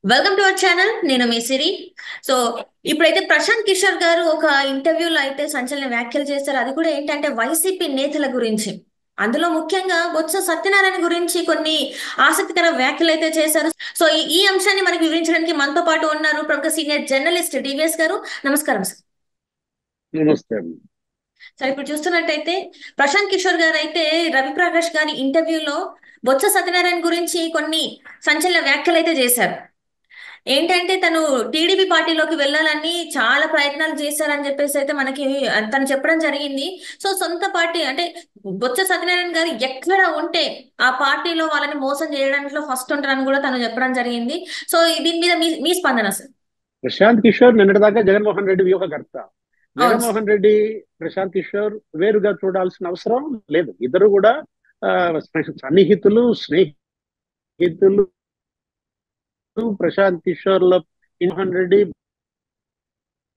Welcome to our channel. నేను మీ సిరి. So ఇప్పుడైతే ప్రశాంత్ కిషోర్ గారు ఒక ఇంటర్వ్యూలో అయితే సంచలన వ్యాఖ్యలు చేస్తారు. అది కూడా ఏంటంటే వైసీపీ నేతల గురించి. అందులో ముఖ్యంగా బొత్స సత్యనారాయణ గురించి కొన్ని ఆసక్తికర వ్యాఖ్యలు అయితే చేశారు. సో ఈ అంశాన్ని మనకి వివరించడానికి మనతో పాటు ఉన్నారు ప్రముఖ సీనియర్ జర్నలిస్ట్ డివిఎస్ గారు. నమస్కారం సార్. నమస్తే అండి. సరే, ఇప్పుడు చూస్తున్నట్టయితే ప్రశాంత్ కిషోర్ గారు అయితే రవిప్రకాష్ గారి ఇంటర్వ్యూలో బొత్స సత్యనారాయణ గురించి కొన్ని సంచలన వ్యాఖ్యలు అయితే చేశారు. ఏంటంటే తను టీడీపీ పార్టీలోకి వెళ్ళాలని చాలా ప్రయత్నాలు చేశారని చెప్పేసి అయితే మనకి తను చెప్పడం జరిగింది. సో సొంత పార్టీ అంటే బొత్స సత్యనారాయణ గారు ఎక్కడ ఉంటే ఆ పార్టీలో వాళ్ళని మోసం చేయడంలో ఫస్ట్ ఉంటారని కూడా తను చెప్పడం జరిగింది. సో దీని మీద మీ మీ స్పందన సార్. ప్రశాంత్ కిషోర్ నిన్నటిదాకా జగన్మోహన్ రెడ్డి వ్యూహకర్త. అవును సార్. జగన్మోహన్ రెడ్డి, ప్రశాంత్ కిషోర్ వేరుగా చూడాల్సిన అవసరం లేదు. ఇద్దరు కూడా ఆ, సన్నిహితులు, స్నేహితులు. ప్రశాంత్ కిషోర్ లో జగన్మోహన్ రెడ్డి,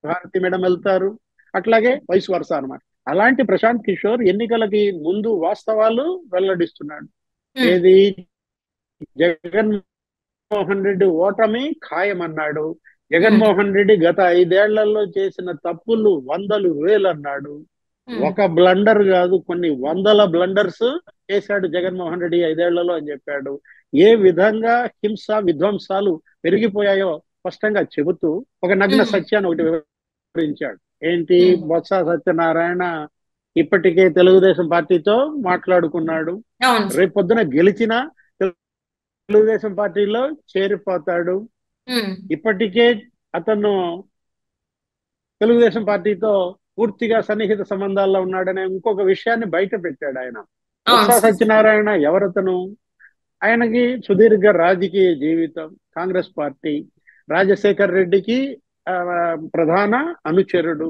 భారతి మేడం వెళ్తారు. అట్లాగే వైస్ వర్స అన్నమాట. అలాంటి ప్రశాంత్ కిషోర్ ఎన్నికలకి ముందు వాస్తవాలు వెల్లడిస్తున్నాడు. ఉమ్, ఏది, జగన్మోహన్ రెడ్డి ఓటమి ఖాయమన్నాడు. ఉమ్, జగన్మోహన్ రెడ్డి గత 5 ఏళ్లలో చేసిన తప్పులు వందలు వేలు అన్నాడు. ఉమ్, ఒక బ్లండర్ కాదు, కొన్ని వందల బ్లండర్స్ చేశాడు జగన్మోహన్ రెడ్డి 5 ఏళ్లలో అని చెప్పాడు. ఏ విధంగా హింస విధ్వంసాలు పెరిగిపోయాయో స్పష్టంగా చెబుతూ ఒక నగ్న ఉమ్, సత్యాన్ని ఒకటి వివరించాడు. ఏంటి, ఉమ్. బొత్స సత్యనారాయణ ఇప్పటికే తెలుగుదేశం పార్టీతో మాట్లాడుకున్నాడు. అవును సార్. రేపొద్దున గెలిచినా తెలుగుదేశం పార్టీలో చేరిపోతాడు. ఉమ్, ఇప్పటికే అతను తెలుగుదేశం పార్టీతో పూర్తిగా సన్నిహిత సంబంధాల్లో ఉన్నాడనే ఇంకొక విషయాన్ని బయట పెట్టాడు ఆయన. బొత్స అవును సార్. సత్యనారాయణ ఎవరతను? ఆయనకి సుదీర్ఘ రాజకీయ జీవితం. కాంగ్రెస్ పార్టీ, రాజశేఖర్ రెడ్డికి ఆ, ప్రధాన అనుచరుడు.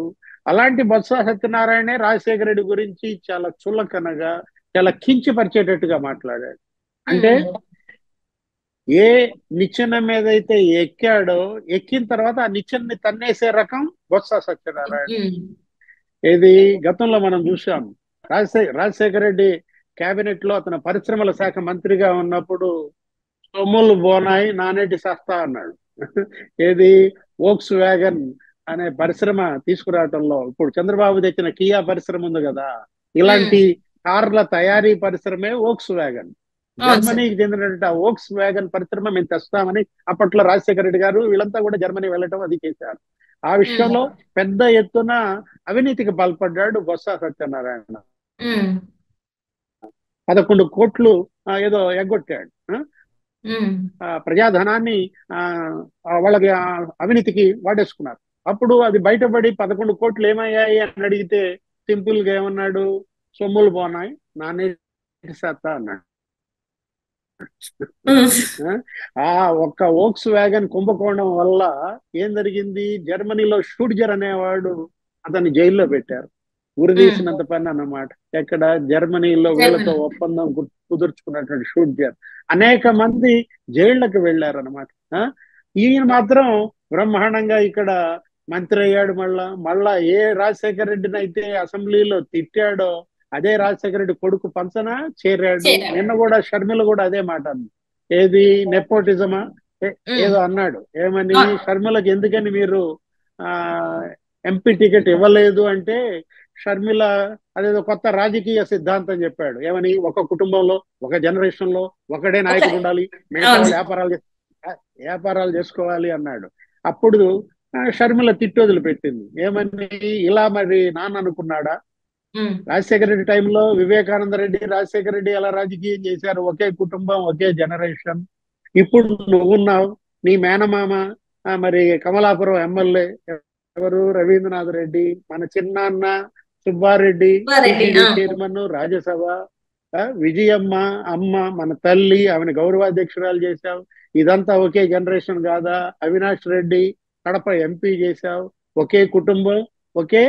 అలాంటి బొత్స సత్యనారాయణే రాజశేఖర రెడ్డి గురించి చాలా చులకనగా, చాలా కించపరిచేటట్టుగా మాట్లాడాడు. అంటే ఉమ్, ఏ నిచ్చెన మీద అయితే ఎక్కాడో, ఎక్కిన తర్వాత ఆ నిచ్చెనని తన్నేసే రకం బొత్స సత్యనారాయణ. ఉమ్, ఇది గతంలో మనం చూసాం. రాజశేఖర రెడ్డి కేబినెట్ లో అతను పరిశ్రమల శాఖ మంత్రిగా ఉన్నప్పుడు సొమ్ములు బోనాయి నానేటి సస్తా అన్నాడు. ఏది, వోక్స్ వ్యాగన్ అనే పరిశ్రమ తీసుకురావటంలో ఇప్పుడు చంద్రబాబు తెచ్చిన కియా పరిశ్రమ ఉంది కదా, ఉమ్. ఇలాంటి కార్ల తయారీ పరిశ్రమే వోక్స్ వ్యాగన్. అవును సార్. జర్మనీకి చెందినటువంటి ఆ వోక్స్ వ్యాగన్ పరిశ్రమ మేము తెస్తామని అప్పట్లో రాజశేఖర రెడ్డి గారు వీళ్ళంతా కూడా జర్మనీ వెళ్ళటం అది చేశారు. ఆ ఉమ్, విషయంలో పెద్ద ఎత్తున అవినీతికి పాల్పడ్డాడు బొత్స సత్యనారాయణ. ఉమ్, 11 కోట్లు ఏదో ఎగ్గొట్టాడు. ఉమ్. ప్రజాధనాన్ని ఆ, వాళ్ళకి అవినీతికి వాడేసుకున్నారు. అప్పుడు అది బయటపడి 11 కోట్లు ఏమయ్యాయి అని అడిగితే సింపుల్ గా ఏమన్నాడు, సొమ్ములు పోనాయి నానేటి సత్తా అన్నాడు. ఉమ్, ఆ ఒక్క వోక్స్ వ్యాగన్ కుంభకోణం వల్ల ఏం జరిగింది, జర్మనీలో షూడ్జర్ అనేవాడు అతన్ని జైల్లో పెట్టారు. ఉమ్. ఉరిదీసినంత పని అన్నమాట. ఎక్కడ, జర్మనీలో వీళ్ళతో జర్మనీ. ఒప్పందం కుదుర్చుకున్నటువంటి షూడ్జర్ అనేక మంది జైళ్లకు వెళ్ళారనమాట. ఈయన మాత్రం బ్రహ్మాండంగా ఇక్కడ మంత్రి అయ్యాడు. మళ్ళా ఏ రాజశేఖర రెడ్డిని అయితే అసెంబ్లీలో తిట్టాడో అదే రాజశేఖర రెడ్డి కొడుకు పంచన చేరాడు. చేరారు. నిన్న కూడా షర్మిల కూడా అదే మాట అంది. ఏది, నెపోటిజమా ఉమ్. ఏదో అన్నాడు. ఏమని, ఆ, షర్మిలకి ఎందుకని మీరు ఆ ఎంపీ టికెట్ ఇవ్వలేదు అంటే, షర్మిల అదేదో కొత్త రాజకీయ సిద్ధాంతం చెప్పాడు. ఏమని, ఒక కుటుంబంలో ఒక జనరేషన్ లో ఒకడే ఓకే. నాయకుడు ఉండాలి, మిగతా అవును వాళ్ళు సార్. వ్యాపారాలు చేసుకోవాలి అన్నాడు. అప్పుడు షర్మిల తిట్టొదిలి పెట్టింది. ఏమని, ఇలా మరి నాన్న అనుకున్నాడా? ఉమ్. రాజశేఖర రెడ్డి టైంలో వివేకానంద రెడ్డి, రాజశేఖర రెడ్డి ఎలా రాజకీయం చేశారు, ఒకే కుటుంబం ఒకే జనరేషన్. ఇప్పుడు నువ్వున్నావు, నీ మేనమామ మరి కమలాపురం ఎమ్మెల్యే ఎవరు, రవీంద్రనాథ్ రెడ్డి, మన చిన్నాన్న సుబ్బారెడ్డి సుబ్బారెడ్డి. టిటిడి చైర్మన్, రాజ్యసభ, విజయమ్మ అమ్మ మన తల్లి, ఆమెను గౌరవాధ్యక్షురాలు చేశావు. ఇదంతా ఒకే జనరేషన్ కాదా? అవినాష్ రెడ్డి కడప ఎంపీ చేశావు. ఒకే కుటుంబం, ఒకే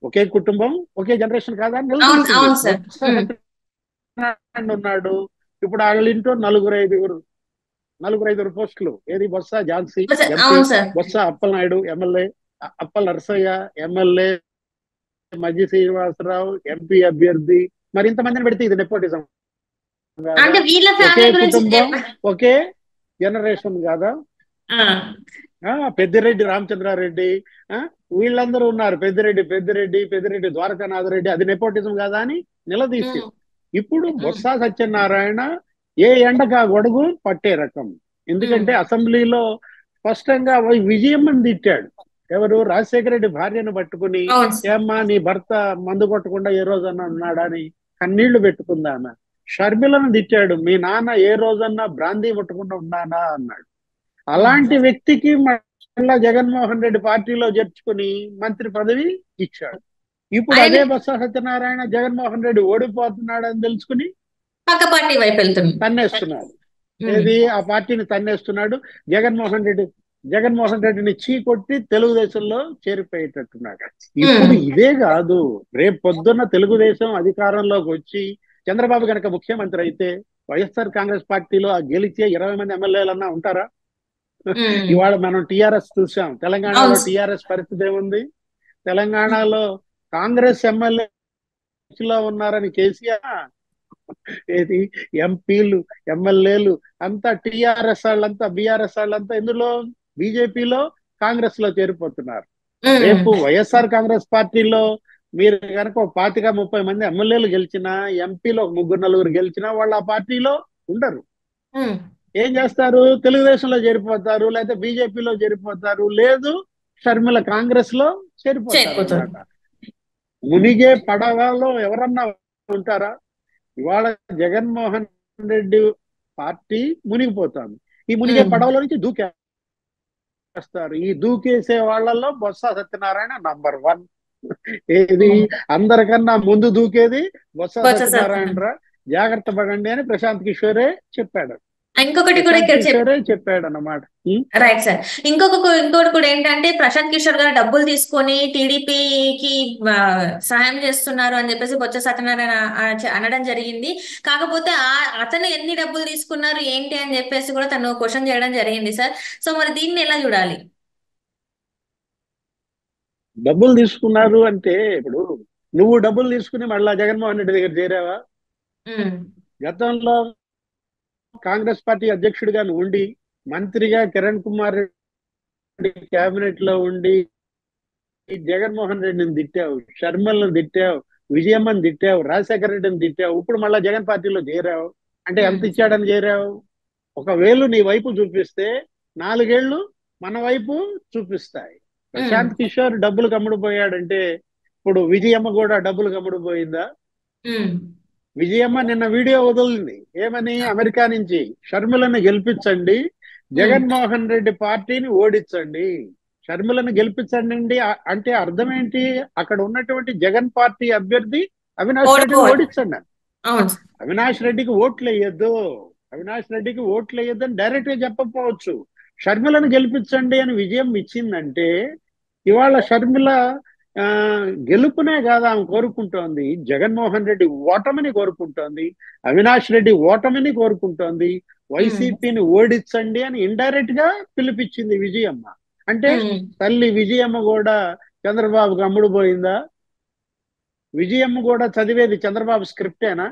ఒకే కుటుంబం ఒకే జనరేషన్ కాదా అని అవును నిలదీసింది. అవును సార్. బొత్స ఉమ్. సత్యనారాయణ ఉన్నాడు. ఇప్పుడు వాళ్ళ ఇంట్లో నలుగురు ఐదుగురు పోస్టులు. ఏది, బొత్స ఝాన్సీ ఎంపీ, అవును sir. Botsa Appalanaidu MLA, Appala Narasayya MLA, Majji Srinivasarao MP అభ్యర్థి. మరి ఇంతమందిని పెడితే ఇది నెపోటిజం కాదా? అంటే వీళ్ళ ఒకే ఫ్యామిలీ గురించి కుటుంబం, ఒకే జనరేషన్ కాదా? ఆ, పెద్దిరెడ్డి రామచంద్రారెడ్డి, ఆ, వీళ్ళందరూ ఉన్నారు. పెద్దిరెడ్డి ద్వారకానాథ్ రెడ్డి, అది నెపోటిజం కాదా అని నిలదీశారు. ఉమ్, ఇప్పుడు ఉమ్, బొత్స సత్యనారాయణ ఏ ఎండకా గొడుగు పట్టే రకం. ఉమ్, ఎందుకంటే అసెంబ్లీలో స్పష్టంగా విజయమ్మని తిట్టాడు. ఎవరు? రాజశేఖర రెడ్డి భార్యను పట్టుకుని, అవును. ఏమ్మా నీ భర్త మందు కొట్టకుండా ఏ రోజన్నా ఉన్నాడా అని కన్నీళ్లు పెట్టుకుందా ఆమె. షర్మిలను తిట్టాడు, మీ నాన్న ఏ రోజన్నా బ్రాందీ కొట్టకుండా ఉన్నానా అన్నాడు. ఉమ్. అలాంటి వ్యక్తికి మళ్ళా జగన్మోహన్ రెడ్డి పార్టీలో చేర్చుకుని మంత్రి పదవి ఇచ్చాడు. ఇప్పుడు ఆయన అదే బొత్స సత్యనారాయణ జగన్మోహన్ రెడ్డి ఓడిపోతున్నాడని తెలుసుకుని పక్క పార్టీ వైపు వెళ్తుంది. తన్నేస్తున్నాడు. ఉమ్, ఏది? ఆ పార్టీని తన్నేస్తున్నాడు. జగన్మోహన్ రెడ్డి జగన్మోహన్ రెడ్డిని చీకొట్టి తెలుగుదేశంలో చేరిపోయేటట్టున్నాడు. ఇప్పుడు ఉమ్, ఇదే కాదు, రేపు పొద్దున్న తెలుగుదేశం అధికారంలోకి వచ్చి చంద్రబాబు గనక ముఖ్యమంత్రి అయితే వైఎస్ఆర్ కాంగ్రెస్ పార్టీలో ఆ గెలిచే 20 మంది ఎమ్మెల్యేలన్నా ఉంటారా? ఉమ్. ఇవాళ మనం టిఆర్ఎస్ చూసాం. తెలంగాణలో అవును. టిఆర్ఎస్ పరిస్థితి ఏముంది? తెలంగాణలో కాంగ్రెస్ ఎమ్మెల్యేలో ఉన్నారని కేసీఆర్, ఏది ఎంపీలు ఎమ్మెల్యేలు అంతా టిఆర్ఎస్ వాళ్ళంతా బీఆర్ఎస్ వాళ్ళంతా ఇందులో బీజేపీలో కాంగ్రెస్ లో చేరిపోతున్నారు. ఉమ్, రేపు వైఎస్ఆర్ కాంగ్రెస్ పార్టీలో మీరు కనుక 25-30 మంది ఎమ్మెల్యేలు గెలిచినా, ఎంపీలో 3-4 గెలిచినా వాళ్ళు ఆ పార్టీలో ఉండరు. ఉమ్. ఏం చేస్తారు? తెలుగుదేశంలో చేరిపోతారు, లేకపోతే బీజేపీలో చేరిపోతారు, లేదు షర్మిల కాంగ్రెస్ లో చేరిపోతారు చేరిపోతుంది. అన్నమాట. మునిగే పడవలో ఎవరన్నా ఉంటారా? ఇవాళ జగన్మోహన్ రెడ్డి పార్టీ మునిగిపోతాంది. ఈ మునిగే ఉమ్, పడవలో నుంచి దూకేస్తారు. ఈ దూకేసే వాళ్ళల్లో బొత్స సత్యనారాయణ నంబర్ 1. ఏది? ఉమ్. అందరికన్నా ముందు దూకేది బొత్స బొత్స సత్యనారాయణ సత్యనారాయణ. రా, జాగ్రత్త పడండి అని ప్రశాంత్ కిషోరే చెప్పాడు. ఇంకొకటి కూడా ప్రశాంత్ ఇక్కడ కిషోరే చెప్పాడు అన్నమాట. Right sir. ఇంకోటి కూడా ఏంటంటే ప్రశాంత్ కిషోర్ గారు డబ్బులు తీసుకొని టీడీపీకి సహాయం చేస్తున్నారు అని చెప్పేసి బొత్స సత్యనారాయణ అనడం జరిగింది. కాకపోతే అతను ఎన్ని డబ్బులు తీసుకున్నారు ఏంటి అని చెప్పేసి కూడా తను క్వశ్చన్ చేయడం జరిగింది సార్. సో మరి దీన్ని ఎలా చూడాలి? డబ్బులు తీసుకున్నారు అంటే, ఇప్పుడు నువ్వు డబ్బులు తీసుకుని మళ్ళా జగన్మోహన్ రెడ్డి దగ్గర చేరావా? ఉమ్, గతంలో కాంగ్రెస్ పార్టీ అధ్యక్షుడిగా నువ్వు ఉండి, మంత్రిగా కిరణ్ కుమార్ రెడ్డి కేబినెట్ లో ఉండి జగన్మోహన్ రెడ్డిని తిట్టావు, షర్మిలను తిట్టావు, విజయమ్మని తిట్టావు, రాజశేఖర రెడ్డిని తిట్టావు. ఇప్పుడు మళ్ళా జగన్ పార్టీలో చేరావు అంటే ఎంత ఉమ్, ఇచ్చాడని చేరావు? ఒకవేళ నీ వైపు చూపిస్తే 4 ఏళ్లు మన వైపు చూపిస్తాయి. ఉమ్, ప్రశాంత్ కిషోర్ డబ్బులు కమ్ముడుపోయాడంటే ఇప్పుడు విజయమ్మ కూడా డబ్బులు కమ్ముడుపోయిందా? ఉమ్, విజయమ్మ నిన్న వీడియో వదిలింది. ఏమని? అమెరికా నుంచి షర్మిలను గెలిపించండి, ఉమ్. జగన్మోహన్ రెడ్డి పార్టీని ఓడించండి. షర్మిలను గెలిపించండి అంటే అర్థం ఏంటి? అక్కడ ఉన్నటువంటి జగన్ పార్టీ అభ్యర్థి అవినాష్ రెడ్డిని ఓడిపోవాలి. ఓడించండి. అవును సార్. అవినాష్ రెడ్డికి ఓట్లు వేయొద్దు, అవినాష్ రెడ్డికి ఓట్లు వేయొద్దు అని డైరెక్ట్ గా చెప్పకపోవచ్చు. షర్మిలను గెలిపించండి అని విజయం ఇచ్చిందంటే ఇవాళ షర్మిల ఆ గెలుపునే కాదు ఆమె కోరుకుంటోంది, జగన్మోహన్ రెడ్డి ఓటమిని కోరుకుంటోంది, అవినాష్ రెడ్డి ఓటమిని కోరుకుంటోంది, ఉమ్, వైసీపీని ఓడించండి అని ఇండైరెక్ట్ గా పిలిపించింది విజయమ్మ. అంటే ఉమ్, తల్లి విజయమ్మ కూడా చంద్రబాబుకి అమ్ముడు పోయిందా? విజయమ్మ కూడా చదివేది చంద్రబాబు స్క్రిప్టేనా?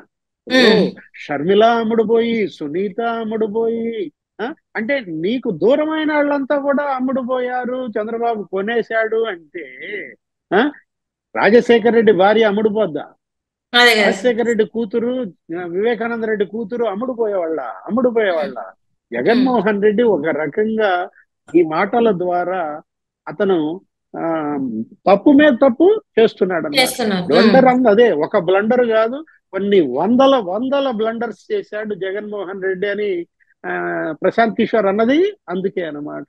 ఇప్పుడు ఉమ్, షర్మిల అమ్ముడుపోయి, సునీత అమ్ముడుపోయి, ఆ, అంటే నీకు దూరమైన వాళ్ళంతా కూడా అమ్ముడుపోయారు, చంద్రబాబు కొనేశాడు అంటే ఆ, రాజశేఖర రెడ్డి భార్య అమ్ముడుపోద్దా? అదే కదా సార్. రాజశేఖర రెడ్డి కూతురు, వివేకానంద రెడ్డి కూతురు అమ్ముడుపోయేవాళ్ళ. ఉమ్, జగన్మోహన్ రెడ్డి ఒక రకంగా ఈ మాటల ద్వారా అతను ఆ తప్పు మీద తప్పు చేస్తున్నాడు అనమాట. చేస్తున్నారు. బ్లండర్ అదే ఒక బ్లండర్ కాదు, కొన్ని వందల వందల బ్లండర్స్ చేశాడు జగన్మోహన్ రెడ్డి అని ఆ ప్రశాంత్ కిషోర్ అన్నది అందుకే అన్నమాట.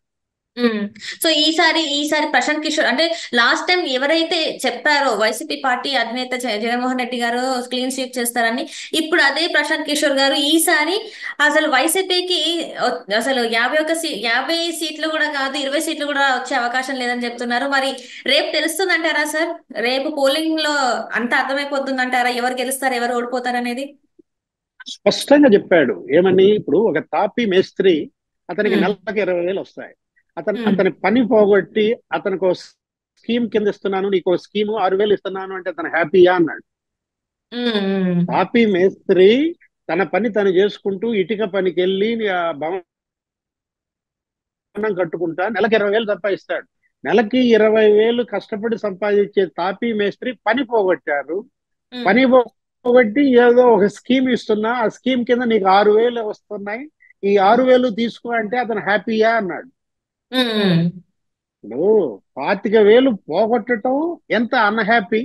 ఉమ్. సో ఈసారి ప్రశాంత్ కిషోర్ అంటే లాస్ట్ టైం ఎవరైతే చెప్పారో వైసీపీ పార్టీ అధినేత జగన్మోహన్ రెడ్డి గారు క్లీన్ స్వీప్ చేస్తారని, ఇప్పుడు అదే ప్రశాంత్ కిషోర్ గారు ఈసారి అసలు వైసీపీకి అసలు 50 సీట్లు కూడా కాదు, 20 సీట్లు కూడా వచ్చే అవకాశం లేదని చెప్తున్నారు. మరి రేపు తెలుస్తుందంటారా సార్? రేపు పోలింగ్ లో అంత అర్థమైపోతుందంటారా ఎవరు గెలుస్తారు ఎవరు ఓడిపోతారు అనేది? స్పష్టంగా చెప్పాడు. ఏమని? ఇప్పుడు ఒక తాపీ మేస్త్రి, అతనికి ఉమ్, నెలకి 20,000 వస్తాయి. ఉమ్, అతని పని పోగొట్టి అతనికి స్కీమ్ కింద ఇస్తున్నాను, నీకు స్కీమ్ 6,000 ఇస్తున్నాను అంటే తను హ్యాపీయా అన్నాడు. ఉమ్, ఉమ్, తాపీ మేస్త్రి తన పని తను చేసుకుంటూ ఇటుక పనికి వెళ్ళి అన్నం కట్టుకుంటా, నెలకి 20,000 సంపాదిస్తాడు. నెలకి 20,000 కష్టపడి సంపాదించే తాపీ మేస్త్రి పని పోగొట్టారు. ఉమ్, పని పోగొట్టి ఏదో ఒక స్కీమ్ ఇస్తున్నా, ఆ స్కీమ్ కింద నీకు 6,000 వస్తున్నాయి, ఈ 6,000 తీసుకో అంటే అతను హ్యాపీయా అన్నాడు. ఉమ్, ఇప్పుడు 25,000 పోగొట్టడం ఎంత అన్హ్యాపీ.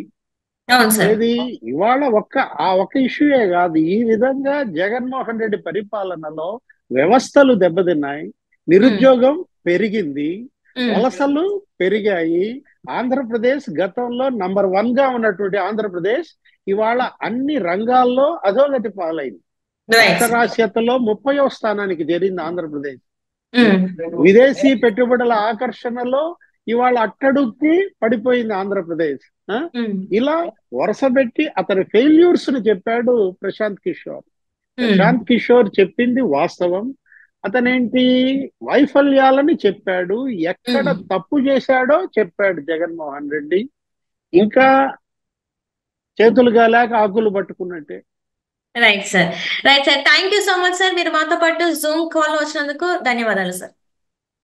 అవును సార్. ఏది ఇవాళ ఒక్క ఇష్యూయే కాదు, ఈ విధంగా జగన్మోహన్ రెడ్డి పరిపాలనలో వ్యవస్థలు దెబ్బతిన్నాయి, ఉమ్, నిరుద్యోగం పెరిగింది, ఉమ్, వలసలు పెరిగాయి. ఆంధ్రప్రదేశ్ గతంలో నంబర్ 1 గా ఉన్నటువంటి ఆంధ్రప్రదేశ్ ఇవాళ అన్ని రంగాల్లో అధోగతి పాలైంది. Right sir. అక్షరాస్యతలో 30వ స్థానానికి చేరింది ఆంధ్రప్రదేశ్. ఉమ్, విదేశీ పెట్టుబడుల ఆకర్షణలో ఇవాళ అట్టడుక్కి పడిపోయింది ఆంధ్రప్రదేశ్. ఆ? ఉమ్, ఇలా వరుసపెట్టి అతని ఫెయిల్యూర్స్ ని చెప్పాడు ప్రశాంత్ కిషోర్. ఉమ్, ప్రశాంత్ కిషోర్ చెప్పింది వాస్తవం. అతనేంటి వైఫల్యాలని చెప్పాడు, ఎక్కడ ఉమ్. తప్పు చేశాడో చెప్పాడు జగన్మోహన్ రెడ్డి. ఇంకా చేతులు గాలేక ఆకులు పట్టుకున్నట్టే. Right sir. Right sir. Thank you so much sir. మీరు మాతో పాటు జూమ్ కాల్ వచ్చినందుకు ధన్యవాదాలు సార్.